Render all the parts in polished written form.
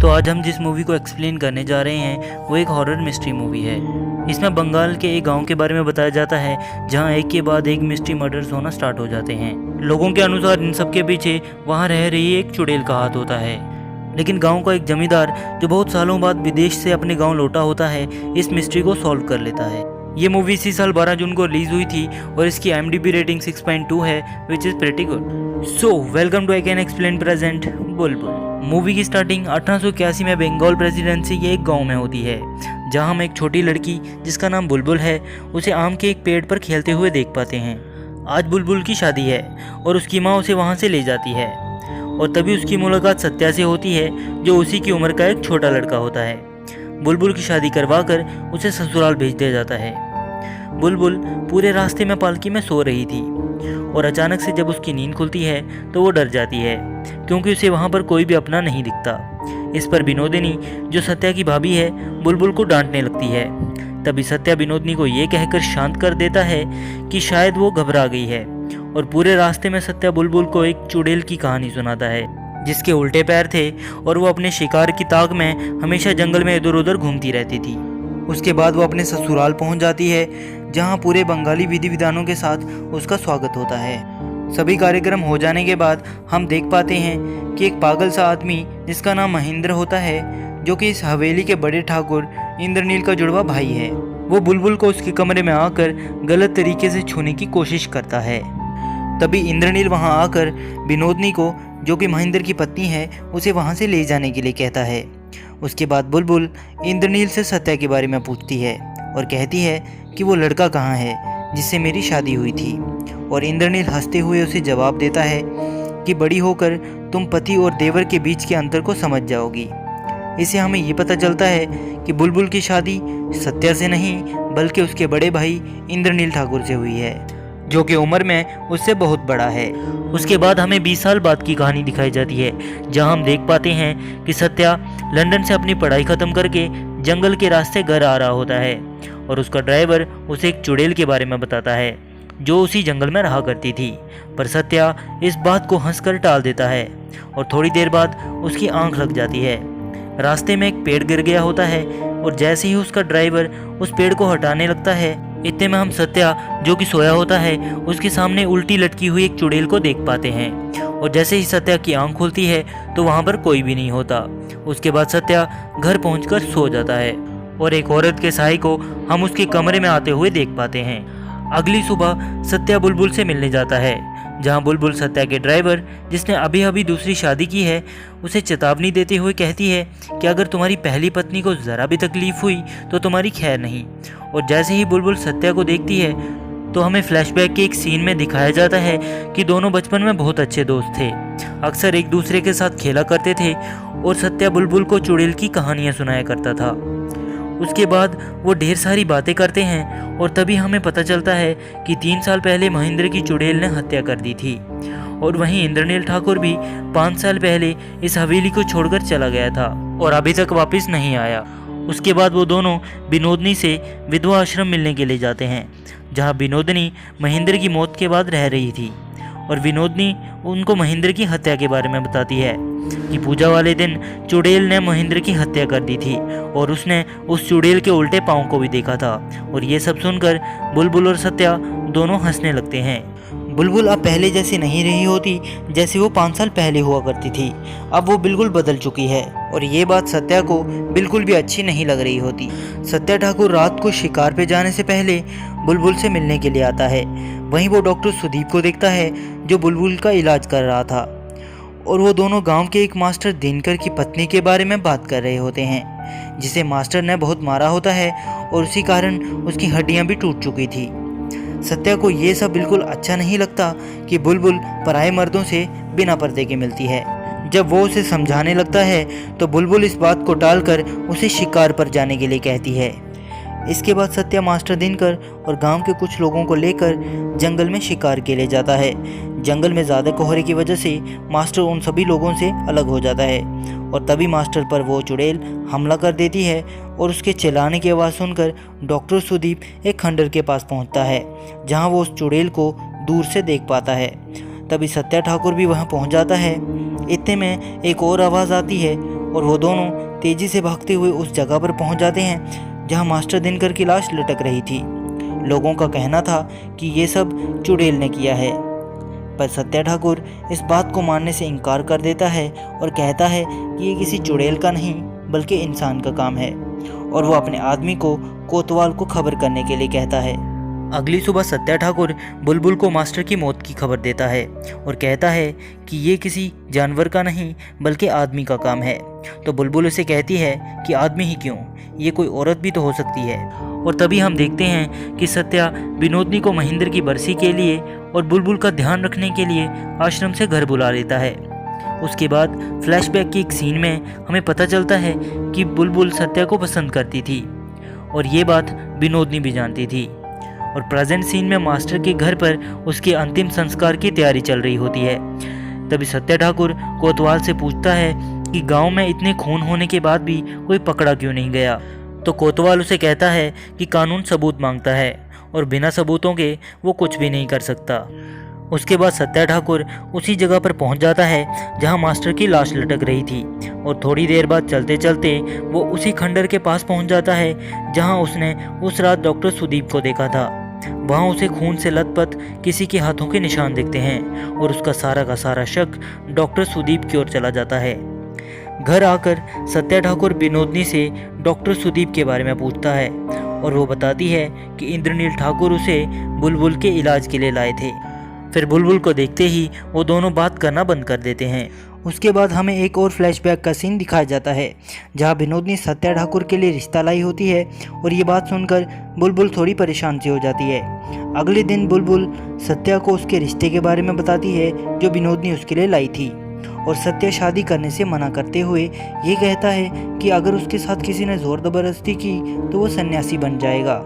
तो आज हम जिस मूवी को एक्सप्लेन करने जा रहे हैं वो एक हॉरर मिस्ट्री मूवी है। इसमें बंगाल के एक गांव के बारे में बताया जाता है जहां एक के बाद एक मिस्ट्री मर्डर्स होना स्टार्ट हो जाते हैं। लोगों के अनुसार इन सब के पीछे वहां रह रही एक चुड़ैल का हाथ होता है। लेकिन गांव का एक जमींदार जो बहुत सालों बाद विदेश से अपने गांव लौटा होता है इस मिस्ट्री को सॉल्व कर लेता है। ये मूवी इसी साल 12 जून को रिलीज हुई थी और इसकी IMDb रेटिंग 6.2 है which is pretty good. So welcome to I can explain present Bulbbul. Movie की स्टार्टिंग 1881 में बंगाल प्रेसिडेंसी के एक गांव में होती है जहां हम एक छोटी लड़की जिसका नाम बुलबुल है उसे आम के एक पेड़ पर खेलते हुए देख पाते हैं। आज बुलबुल की शादी है और उसकी माँ उसे वहां से ले जाती है और तभी उसकी मुलाकात सत्या से होती है जो उसी की उम्र का एक छोटा लड़का होता है। बुलबुल की शादी करवा कर उसे ससुराल भेज दिया जाता है। बुलबुल पूरे रास्ते में पालकी में सो रही थी और अचानक से जब उसकी नींद खुलती है तो वो डर जाती है क्योंकि उसे वहाँ पर कोई भी अपना नहीं दिखता। इस पर विनोदिनी जो सत्या की भाभी है बुलबुल को डांटने लगती है। तभी सत्या विनोदिनी को ये कहकर शांत कर देता है कि शायद वो घबरा गई है और पूरे रास्ते में सत्या बुलबुल को एक चुड़ैल की कहानी सुनाता है जिसके उल्टे पैर थे और वो अपने शिकार की ताक में हमेशा जंगल में इधर उधर घूमती रहती थी। उसके बाद वो अपने ससुराल पहुंच जाती है जहां पूरे बंगाली विधि विधानों के साथ उसका स्वागत होता है। सभी कार्यक्रम हो जाने के बाद हम देख पाते हैं कि एक पागल सा आदमी जिसका नाम महेंद्र होता है जो कि इस हवेली के बड़े ठाकुर इंद्रनील का जुड़वा भाई है, वो बुलबुल को उसके कमरे में आकर गलत तरीके से छूने की कोशिश करता है। तभी इंद्रनील वहां आकर विनोदिनी को जो कि महेंद्र की पत्नी है उसे वहां से ले जाने के लिए कहता है। उसके बाद बुलबुल इंद्रनील से सत्या के बारे में पूछती है और कहती है कि वो लड़का कहाँ है जिससे मेरी शादी हुई थी। और इंद्रनील हंसते हुए उसे जवाब देता है कि बड़ी होकर तुम पति और देवर के बीच के अंतर को समझ जाओगी। इससे हमें ये पता चलता है कि बुलबुल की शादी सत्या से नहीं बल्कि उसके बड़े भाई इंद्रनील ठाकुर से हुई है जो कि उम्र में उससे बहुत बड़ा है। उसके बाद हमें 20 साल बाद की कहानी दिखाई जाती है जहां हम देख पाते हैं कि सत्या लंदन से अपनी पढ़ाई खत्म करके जंगल के रास्ते घर आ रहा होता है और उसका ड्राइवर उसे एक चुड़ैल के बारे में बताता है जो उसी जंगल में रहा करती थी। पर सत्या इस बात को हंसकर टाल देता है और थोड़ी देर बाद उसकी आंख लग जाती है। रास्ते में एक पेड़ गिर गया होता है और जैसे ही उसका ड्राइवर उस पेड़ को हटाने लगता है इतने में हम सत्या जो कि सोया होता है उसके सामने उल्टी लटकी हुई एक चुड़ैल को देख पाते हैं। और जैसे ही सत्या की आंख खुलती है तो वहां पर कोई भी नहीं होता। उसके बाद सत्या घर पहुंचकर सो जाता है और एक औरत के साय को हम उसके कमरे में आते हुए देख पाते हैं। अगली सुबह सत्या बुलबुल से मिलने जाता है जहां बुलबुल सत्या के ड्राइवर जिसने अभी अभी दूसरी शादी की है उसे चेतावनी देते हुए कहती है कि अगर तुम्हारी पहली पत्नी को ज़रा भी तकलीफ हुई तो तुम्हारी खैर नहीं। और जैसे ही बुलबुल सत्या को देखती है तो हमें फ्लैशबैक के एक सीन में दिखाया जाता है कि दोनों बचपन में बहुत अच्छे दोस्त थे, अक्सर एक दूसरे के साथ खेला करते थे और सत्या बुलबुल को चुड़ैल की कहानियाँ सुनाया करता था। उसके बाद वो ढेर सारी बातें करते हैं और तभी हमें पता चलता है कि 3 साल पहले महेंद्र की चुड़ैल ने हत्या कर दी थी और वहीं इंद्रनील ठाकुर भी 5 साल पहले इस हवेली को छोड़कर चला गया था और अभी तक वापस नहीं आया। उसके बाद वो दोनों विनोदिनी से विधवा आश्रम मिलने के लिए जाते हैं जहां विनोदिनी महेंद्र की मौत के बाद रह रही थी और विनोदिनी उनको महेंद्र की हत्या के बारे में बताती है कि पूजा वाले दिन चुड़ैल ने महेंद्र की हत्या कर दी थी और उसने उस चुड़ैल के उल्टे पाँव को भी देखा था। और ये सब सुनकर बुलबुल और सत्या दोनों हंसने लगते हैं। बुलबुल अब पहले जैसी नहीं रही होती जैसे वो 5 साल पहले हुआ करती थी, अब वो बिल्कुल बदल चुकी है और ये बात सत्या को बिल्कुल भी अच्छी नहीं लग रही होती। सत्या ठाकुर रात को शिकार पे जाने से पहले बुलबुल से मिलने के लिए आता है। वहीं वो डॉक्टर सुदीप को देखता है जो बुलबुल का इलाज कर रहा था और वो दोनों गांव के एक मास्टर दिनकर की पत्नी के बारे में बात कर रहे होते हैं जिसे मास्टर ने बहुत मारा होता है और उसी कारण उसकी हड्डियां भी टूट चुकी थी। सत्या को ये सब बिल्कुल अच्छा नहीं लगता कि बुलबुल पराये मर्दों से बिना पर्दे के मिलती है। जब वो उसे समझाने लगता है तो बुलबुल इस बात को टालकर उसे शिकार पर जाने के लिए कहती है। इसके बाद सत्या मास्टर दिनकर और गांव के कुछ लोगों को लेकर जंगल में शिकार के लिए जाता है। जंगल में ज़्यादा कोहरे की वजह से मास्टर उन सभी लोगों से अलग हो जाता है और तभी मास्टर पर वो चुड़ैल हमला कर देती है और उसके चिल्लाने की आवाज़ सुनकर डॉक्टर सुदीप एक खंडर के पास पहुंचता है जहां वो उस चुड़ैल को दूर से देख पाता है। तभी सत्या ठाकुर भी वहां पहुंच जाता है। इतने में एक और आवाज़ आती है और वो दोनों तेजी से भागते हुए उस जगह पर पहुंच जाते हैं जहां मास्टर दिनकर की लाश लटक रही थी। लोगों का कहना था कि ये सब चुड़ैल ने किया है, पर सत्या ठाकुर इस बात को मानने से इनकार कर देता है और कहता है कि ये किसी चुड़ैल का नहीं बल्कि इंसान का काम है, और वो अपने आदमी को कोतवाल को खबर करने के लिए कहता है। अगली सुबह सत्या ठाकुर बुलबुल को मास्टर की मौत की खबर देता है और कहता है कि ये किसी जानवर का नहीं बल्कि आदमी का काम है। तो बुलबुल उसे कहती है कि आदमी ही क्यों, ये कोई औरत भी तो हो सकती है। और तभी हम देखते हैं कि सत्या विनोदनी को महेंद्र की बरसी के लिए और बुलबुल का ध्यान रखने के लिए आश्रम से घर बुला लेता है। उसके बाद फ्लैशबैक की एक सीन में हमें पता चलता है कि बुलबुल सत्या को पसंद करती थी और ये बात विनोदनी भी जानती थी। और प्रेजेंट सीन में मास्टर के घर पर उसके अंतिम संस्कार की तैयारी चल रही होती है। तभी सत्या ठाकुर कोतवाल से पूछता है कि गांव में इतने खून होने के बाद भी कोई पकड़ा क्यों नहीं गया। तो कोतवाल उसे कहता है कि कानून सबूत मांगता है और बिना सबूतों के वो कुछ भी नहीं कर सकता। उसके बाद सत्या ठाकुर उसी जगह पर पहुंच जाता है जहां मास्टर की लाश लटक रही थी और थोड़ी देर बाद चलते चलते वो उसी खंडर के पास पहुंच जाता है जहां उसने उस रात डॉक्टर सुदीप को देखा था। वहां उसे खून से लथपथ किसी के हाथों के निशान दिखते हैं और उसका सारा का सारा शक डॉक्टर सुदीप की ओर चला जाता है। घर आकर सत्या ठाकुर विनोदनी से डॉक्टर सुदीप के बारे में पूछता है और वो बताती है कि इंद्रनील ठाकुर उसे बुलबुल के इलाज के लिए लाए थे। फिर बुलबुल को देखते ही वो दोनों बात करना बंद कर देते हैं। उसके बाद हमें एक और फ्लैशबैक का सीन दिखाया जाता है जहां विनोदनी सत्या ठाकुर के लिए रिश्ता लाई होती है और ये बात सुनकर बुलबुल थोड़ी परेशान सी हो जाती है। अगले दिन बुलबुल सत्या को उसके रिश्ते के बारे में बताती है जो विनोदनी उसके लिए लाई थी और सत्या शादी करने से मना करते हुए ये कहता है कि अगर उसके साथ किसी ने जोर जबरदस्ती की तो वो सन्यासी बन जाएगा।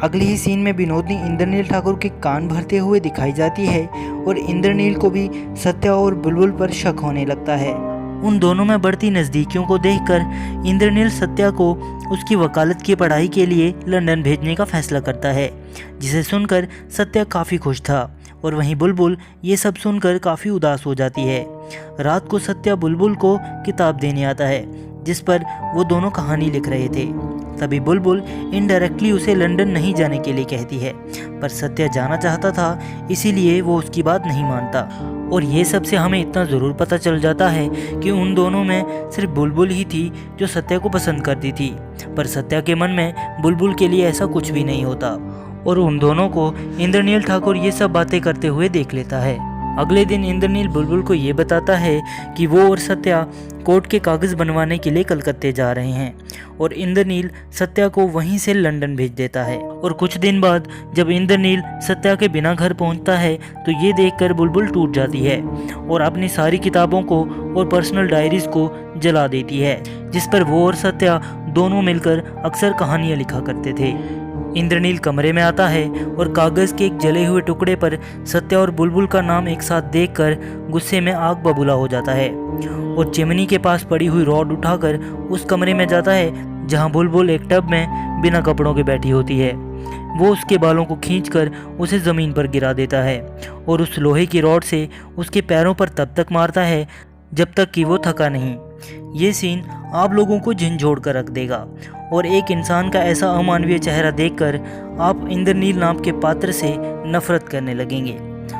अगले ही सीन में विनोदनी इंद्रनील ठाकुर के कान भरते हुए दिखाई जाती है और इंद्रनील को भी सत्या और बुलबुल पर शक होने लगता है। उन दोनों में बढ़ती नज़दीकियों को देखकर इंद्रनील सत्या को उसकी वकालत की पढ़ाई के लिए लंदन भेजने का फैसला करता है, जिसे सुनकर सत्या काफ़ी खुश था और वहीं बुलबुल ये सब सुनकर काफ़ी उदास हो जाती है। रात को सत्या बुलबुल को किताब देने आता है जिस पर वो दोनों कहानी लिख रहे थे। तभी बुलबुल इनडायरेक्टली उसे लंदन नहीं जाने के लिए कहती है, पर सत्या जाना चाहता था इसीलिए वो उसकी बात नहीं मानता। और ये सब से हमें इतना ज़रूर पता चल जाता है कि उन दोनों में सिर्फ बुलबुल ही थी जो सत्या को पसंद करती थी, पर सत्या के मन में बुलबुल के लिए ऐसा कुछ भी नहीं होता और उन दोनों को इंद्रनील ठाकुर ये सब बातें करते हुए देख लेता है। अगले दिन इंद्रनील बुलबुल को ये बताता है कि वो और सत्या कोर्ट के कागज़ बनवाने के लिए कलकत्ते जा रहे हैं और इंद्रनील सत्या को वहीं से लंदन भेज देता है। और कुछ दिन बाद जब इंद्रनील सत्या के बिना घर पहुंचता है तो ये देखकर बुलबुल टूट जाती है और अपनी सारी किताबों को और पर्सनल डायरीज को जला देती है, जिस पर वो और सत्या दोनों मिलकर अक्सर कहानियाँ लिखा करते थे। इंद्रनील कमरे में आता है और कागज़ के एक जले हुए टुकड़े पर सत्या और बुलबुल का नाम एक साथ देखकर गुस्से में आग बबूला हो जाता है और चिमनी के पास पड़ी हुई रॉड उठाकर उस कमरे में जाता है जहां बुलबुल एक टब में बिना कपड़ों के बैठी होती है। वो उसके बालों को खींचकर उसे ज़मीन पर गिरा देता है और उस लोहे की रॉड से उसके पैरों पर तब तक मारता है जब तक कि वो थका नहीं। ये सीन आप लोगों को झंझोड़ कर रख देगा और एक इंसान का ऐसा अमानवीय चेहरा देखकर आप इंद्रनील नाम के पात्र से नफरत करने लगेंगे।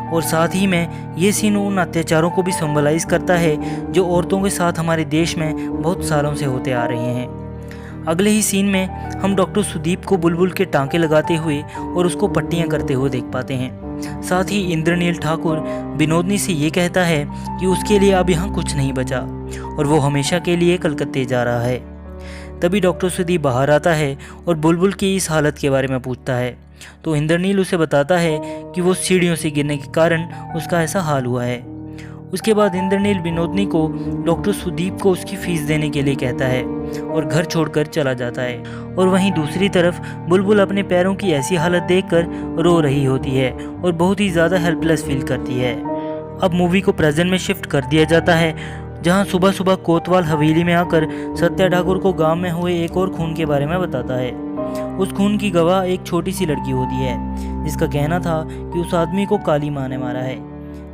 और साथ ही में ये सीन उन अत्याचारों को भी सिंबलाइज करता है जो औरतों के साथ हमारे देश में बहुत सालों से होते आ रहे हैं। अगले ही सीन में हम डॉक्टर सुदीप को बुलबुल के टांके लगाते हुए और उसको पट्टियाँ करते हुए देख पाते हैं। साथ ही इंद्रनील ठाकुर विनोदनी से ये कहता है कि उसके लिए अब यहाँ कुछ नहीं बचा और वो हमेशा के लिए कलकत्ते जा रहा है। तभी डॉक्टर सुदीप बाहर आता है और बुलबुल की इस हालत के बारे में पूछता है तो इंद्रनील उसे बताता है कि वो सीढ़ियों से गिरने के कारण उसका ऐसा हाल हुआ है। उसके बाद इंद्रनील विनोदनी को डॉक्टर सुदीप को उसकी फीस देने के लिए कहता है और घर छोड़कर चला जाता है। और वहीं दूसरी तरफ बुलबुल अपने पैरों की ऐसी हालत देखकर रो रही होती है और बहुत ही ज़्यादा हेल्पलेस फील करती है। अब मूवी को प्रेजेंट में शिफ्ट कर दिया जाता है जहां सुबह सुबह कोतवाल हवेली में आकर सत्या ठाकुर को गांव में हुए एक और खून के बारे में बताता है। उस खून की गवाह एक छोटी सी लड़की होती है जिसका कहना था कि उस आदमी को काली माँ ने मारा है।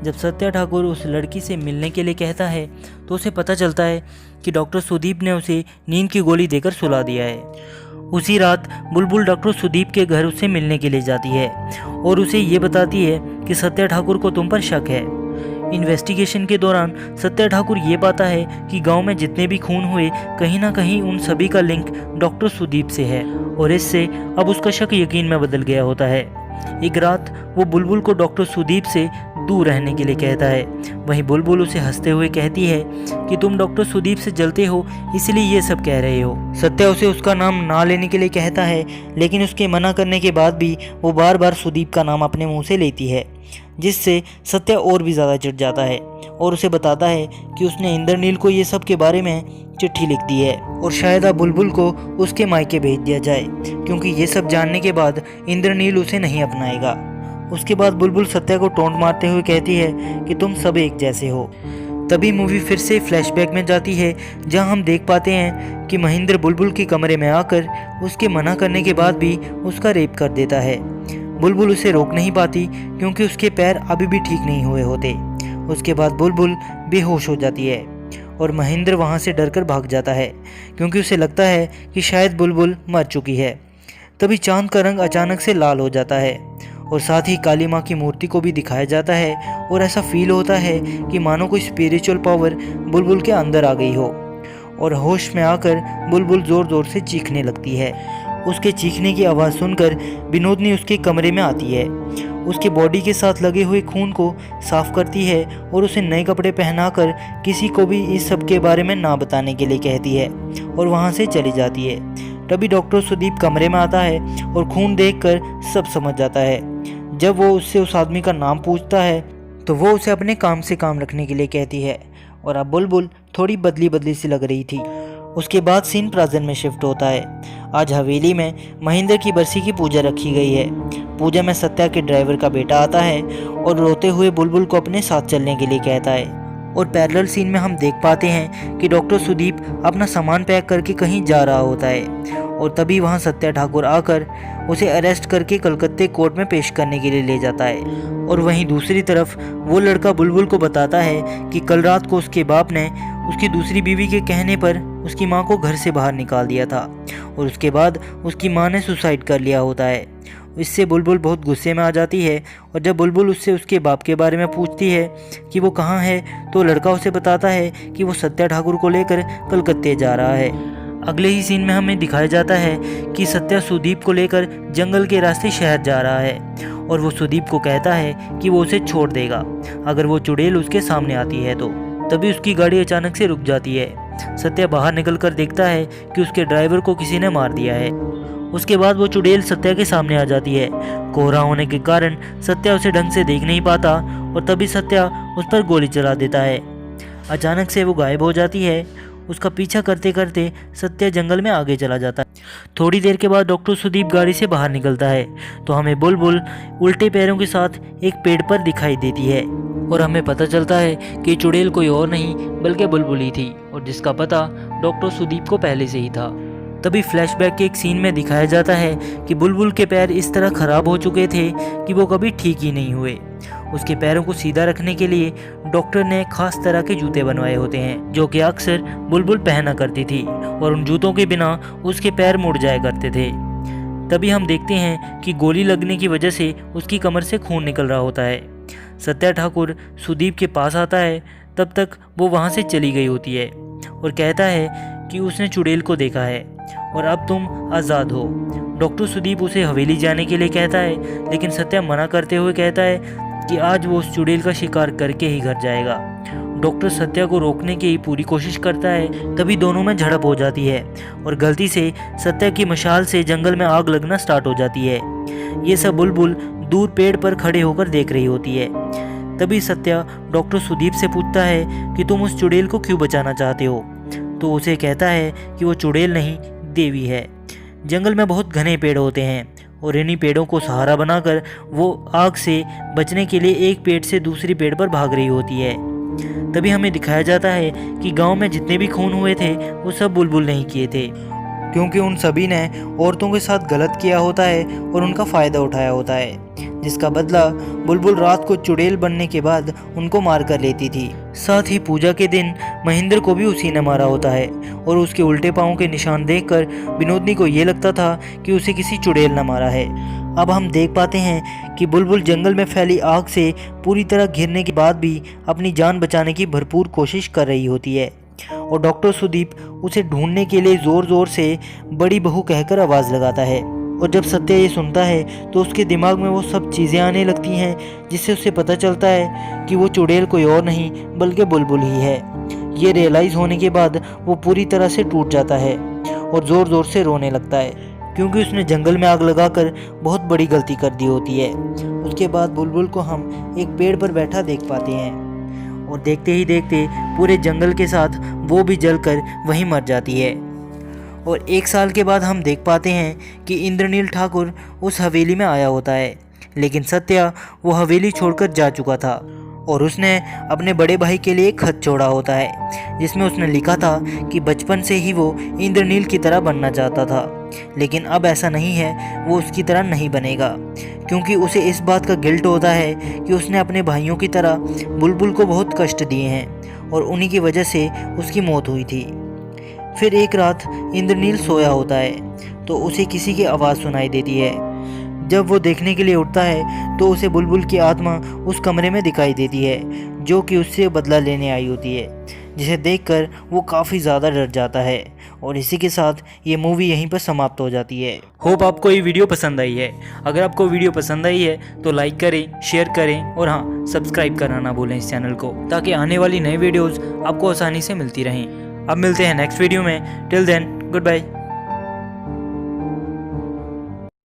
जब सत्या ठाकुर उस लड़की से मिलने के लिए कहता है तो उसे पता चलता है कि डॉक्टर सुदीप ने उसे नींद की गोली देकर सुला दिया है। उसी रात बुलबुल डॉक्टर सुदीप के घर उससे मिलने के लिए जाती है और उसे ये बताती है कि सत्या ठाकुर को तुम पर शक है। इन्वेस्टिगेशन के दौरान सत्या ठाकुर ये पाता है कि गांव में जितने भी खून हुए कहीं ना कहीं उन सभी का लिंक डॉक्टर सुदीप से है और इससे अब उसका शक यकीन में बदल गया होता है। एक रात वो बुलबुल को डॉक्टर सुदीप से दूर रहने के लिए कहता है। वहीं बुलबुल उसे हंसते हुए कहती है कि तुम डॉक्टर सुदीप से जलते हो इसलिए ये सब कह रहे हो। सत्या उसे उसका नाम ना लेने के लिए कहता है, लेकिन उसके मना करने के बाद भी वो बार बार सुदीप का नाम अपने मुंह से लेती है, जिससे सत्या और भी ज़्यादा चिढ़ जाता है और उसे बताता है कि उसने इंद्रनील को ये सब के बारे में चिट्ठी लिख दी है और शायद अब बुलबुल को उसके मायके भेज दिया जाए, क्योंकि ये सब जानने के बाद इंद्रनील उसे नहीं अपनाएगा। उसके बाद बुलबुल सत्या को टोंट मारते हुए कहती है कि तुम सब एक जैसे हो। तभी मूवी फिर से फ्लैशबैक में जाती है, जहां हम देख पाते हैं कि महेंद्र बुलबुल के कमरे में आकर उसके मना करने के बाद भी उसका रेप कर देता है। बुलबुल उसे रोक नहीं पाती क्योंकि उसके पैर अभी भी ठीक नहीं हुए होते। उसके बाद बुलबुल बेहोश हो जाती है और महेंद्र वहां से डरकर भाग जाता है क्योंकि उसे लगता है कि शायद बुलबुल मर चुकी है। तभी चांद का रंग अचानक से लाल हो जाता है और साथ ही काली माँ की मूर्ति को भी दिखाया जाता है और ऐसा फील होता है कि मानो कोई स्पिरिचुअल पावर बुलबुल के अंदर आ गई हो और होश में आकर बुलबुल ज़ोर ज़ोर से चीखने लगती है। उसके चीखने की आवाज़ सुनकर विनोदनी उसके कमरे में आती है, उसके बॉडी के साथ लगे हुए खून को साफ करती है और उसे नए कपड़े पहनाकर किसी को भी इस सब के बारे में ना बताने के लिए कहती है और वहाँ से चली जाती है। तभी डॉक्टर सुदीप कमरे में आता है और खून देखकर सब समझ जाता है। जब वो उससे उस आदमी का नाम पूछता है तो वो उसे अपने काम से काम रखने के लिए कहती है और अब बुलबुल थोड़ी बदली बदली सी लग रही थी। उसके बाद सीन प्रेजेंट में शिफ्ट होता है। आज हवेली में महेंद्र की बरसी की पूजा रखी गई है। पूजा में सत्या के ड्राइवर का बेटा आता है और रोते हुए बुलबुल को अपने साथ चलने के लिए कहता है और पैरेलल सीन में हम देख पाते हैं कि डॉक्टर सुदीप अपना सामान पैक करके कहीं जा रहा होता है और तभी वहां सत्या ठाकुर आकर उसे अरेस्ट करके कलकत्ते कोर्ट में पेश करने के लिए ले जाता है। और वहीं दूसरी तरफ वो लड़का बुलबुल को बताता है कि कल रात को उसके बाप ने उसकी दूसरी बीवी के कहने पर उसकी माँ को घर से बाहर निकाल दिया था और उसके बाद उसकी माँ ने सुसाइड कर लिया होता है। इससे बुलबुल बहुत गुस्से में आ जाती है और जब बुलबुल उससे उसके बाप के बारे में पूछती है कि वो कहाँ है तो लड़का उसे बताता है कि वो सत्या ठाकुर को लेकर कलकत्ते जा रहा है। अगले ही सीन में हमें दिखाया जाता है कि सत्या सुदीप को लेकर जंगल के रास्ते शहर जा रहा है और वो सुदीप को कहता है कि वो उसे छोड़ देगा अगर वो चुड़ैल उसके सामने आती है तो। तभी उसकी गाड़ी अचानक से रुक जाती है। सत्या बाहर निकलकर देखता है कि उसके ड्राइवर को किसी ने मार दिया है। उसके बाद वो चुड़ैल सत्या के सामने आ जाती है। कोहरा होने के कारण सत्या उसे ढंग से देख नहीं पाता और तभी सत्या उस पर गोली चला देता है। अचानक से वो गायब हो जाती है। उसका पीछा करते करते सत्या जंगल में आगे चला जाता है। थोड़ी देर के बाद डॉक्टर सुदीप गाड़ी से बाहर निकलता है तो हमें बुलबुल उल्टे पैरों के साथ एक पेड़ पर दिखाई देती है और हमें पता चलता है कि चुड़ैल कोई और नहीं बल्कि बुलबुल ही थी और जिसका पता डॉक्टर सुदीप को पहले से ही था। तभी फ्लैशबैक के एक सीन में दिखाया जाता है कि बुलबुल के पैर इस तरह खराब हो चुके थे कि वो कभी ठीक ही नहीं हुए। उसके पैरों को सीधा रखने के लिए डॉक्टर ने खास तरह के जूते बनवाए होते हैं जो कि अक्सर बुलबुल पहना करती थी और उन जूतों के बिना उसके पैर मुड़ जाया करते थे। तभी हम देखते हैं कि गोली लगने की वजह से उसकी कमर से खून निकल रहा होता है। सत्या ठाकुर सुदीप के पास आता है, तब तक वो वहाँ से चली गई होती है और कहता है कि उसने चुड़ैल को देखा है और अब तुम आज़ाद हो। डॉक्टर सुदीप उसे हवेली जाने के लिए कहता है, लेकिन सत्या मना करते हुए कहता है कि आज वो उस चुड़ैल का शिकार करके ही घर जाएगा। डॉक्टर सत्या को रोकने की पूरी कोशिश करता है। तभी दोनों में झड़प हो जाती है और गलती से सत्या की मशाल से जंगल में आग लगना स्टार्ट हो जाती है। ये सब बुलबुल दूर पेड़ पर खड़े होकर देख रही होती है। तभी सत्या डॉक्टर सुदीप से पूछता है कि तुम उस चुड़ैल को क्यों बचाना चाहते हो, तो उसे कहता है कि वो चुड़ैल नहीं देवी है। जंगल में बहुत घने पेड़ होते हैं और इन्हीं पेड़ों को सहारा बनाकर वो आग से बचने के लिए एक पेड़ से दूसरी पेड़ पर भाग रही होती है। तभी हमें दिखाया जाता है कि गांव में जितने भी खून हुए थे वो सब बुलबुल नहीं किए थे, क्योंकि उन सभी ने औरतों के साथ गलत किया होता है और उनका फ़ायदा उठाया होता है, जिसका बदला बुलबुल रात को चुड़ैल बनने के बाद उनको मार कर लेती थी। साथ ही पूजा के दिन महेंद्र को भी उसी ने मारा होता है और उसके उल्टे पाँव के निशान देखकर विनोदनी को ये लगता था कि उसे किसी चुड़ैल ने मारा है। अब हम देख पाते हैं कि बुलबुल जंगल में फैली आग से पूरी तरह घिरने के बाद भी अपनी जान बचाने की भरपूर कोशिश कर रही होती है और डॉक्टर सुदीप उसे ढूंढने के लिए ज़ोर ज़ोर से बड़ी बहू कहकर आवाज़ लगाता है। और जब सत्या ये सुनता है तो उसके दिमाग में वो सब चीज़ें आने लगती हैं जिससे उसे पता चलता है कि वो चुड़ैल कोई और नहीं बल्कि बुलबुल ही है। ये रियलाइज़ होने के बाद वो पूरी तरह से टूट जाता है और ज़ोर ज़ोर से रोने लगता है क्योंकि उसने जंगल में आग लगाकर बहुत बड़ी गलती कर दी होती है। उसके बाद बुलबुल को हम एक पेड़ पर बैठा देख पाते हैं और देखते ही देखते पूरे जंगल के साथ वो भी जलकर वहीं मर जाती है। और 1 साल के बाद हम देख पाते हैं कि इंद्रनील ठाकुर उस हवेली में आया होता है, लेकिन सत्या वो हवेली छोड़कर जा चुका था और उसने अपने बड़े भाई के लिए एक खत छोड़ा होता है जिसमें उसने लिखा था कि बचपन से ही वो इंद्रनील की तरह बनना चाहता था, लेकिन अब ऐसा नहीं है, वो उसकी तरह नहीं बनेगा क्योंकि उसे इस बात का गिल्ट होता है कि उसने अपने भाइयों की तरह बुलबुल को बहुत कष्ट दिए हैं और उन्हीं की वजह से उसकी मौत हुई थी। फिर एक रात इंद्रनील सोया होता है तो उसे किसी की आवाज़ सुनाई देती है। जब वो देखने के लिए उठता है तो उसे बुलबुल की आत्मा उस कमरे में दिखाई देती है जो कि उससे बदला लेने आई होती है, जिसे देखकर वो काफ़ी ज़्यादा डर जाता है। और इसी के साथ ये मूवी यहीं पर समाप्त हो जाती है। होप आपको ये वीडियो पसंद आई है। अगर आपको वीडियो पसंद आई है तो लाइक करें, शेयर करें और हाँ, सब्सक्राइब करना ना भूलें इस चैनल को, ताकि आने वाली नई वीडियोज़ आपको आसानी से मिलती रहें। अब मिलते हैं नेक्स्ट वीडियो में। Till then, good bye.